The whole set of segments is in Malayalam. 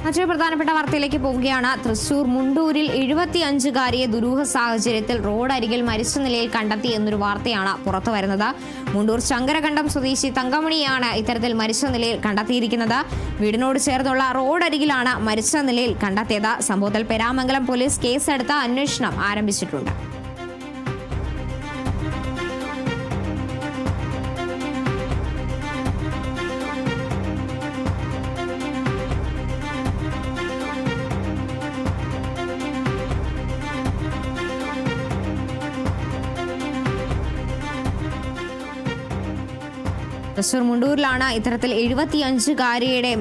മറ്റൊരു പ്രധാനപ്പെട്ട വാർത്തയിലേക്ക് പോവുകയാണ്. തൃശൂർ മുണ്ടൂരിൽ 75-കാരിയെ ദുരൂഹ സാഹചര്യത്തിൽ റോഡരികിൽ മരിച്ച നിലയിൽ കണ്ടെത്തി എന്നൊരു വാർത്തയാണ് പുറത്തു വരുന്നത്. മുണ്ടൂർ ശങ്കരകണ്ഠം സ്വദേശി തങ്കമണിയാണ് ഇത്തരത്തിൽ മരിച്ച നിലയിൽ കണ്ടെത്തിയിരിക്കുന്നത്. വീടിനോട് ചേർന്നുള്ള റോഡരികിലാണ് മരിച്ച നിലയിൽ കണ്ടെത്തിയത്. സംഭവത്തിൽ പെരാമംഗലം പോലീസ് കേസെടുത്ത് അന്വേഷണം ആരംഭിച്ചിട്ടുണ്ട്. തൃശൂർ മുണ്ടൂരിലാണ് ഇത്തരത്തിൽ 75-കാരിയുടെ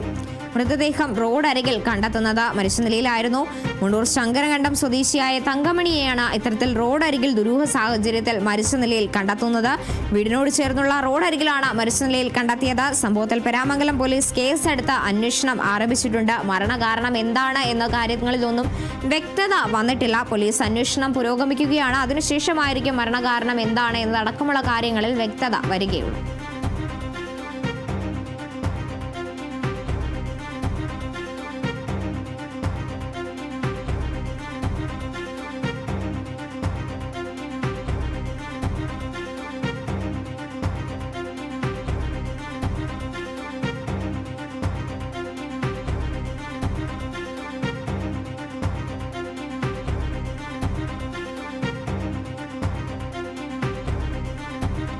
മൃതദേഹം റോഡരികിൽ കണ്ടെത്തുന്നത്. മരിച്ച നിലയിലായിരുന്നു. മുണ്ടൂർ ശങ്കരകണ്ഠം സ്വദേശിയായ തങ്കമണിയെയാണ് ഇത്തരത്തിൽ റോഡരികിൽ ദുരൂഹ സാഹചര്യത്തിൽ മരിച്ച നിലയിൽ കണ്ടെത്തുന്നത്. വീടിനോട് ചേർന്നുള്ള റോഡരികിലാണ് മരിച്ച നിലയിൽ കണ്ടെത്തിയത്. സംഭവത്തിൽ പെരാമംഗലം പോലീസ് കേസെടുത്ത് അന്വേഷണം ആരംഭിച്ചിട്ടുണ്ട്. മരണകാരണം എന്താണ് എന്ന കാര്യങ്ങളിലൊന്നും വ്യക്തത വന്നിട്ടില്ല. പോലീസ് അന്വേഷണം പുരോഗമിക്കുകയാണ്. അതിനുശേഷമായിരിക്കും മരണകാരണം എന്താണ് എന്നതടക്കമുള്ള കാര്യങ്ങളിൽ വ്യക്തത വരികയുള്ളൂ.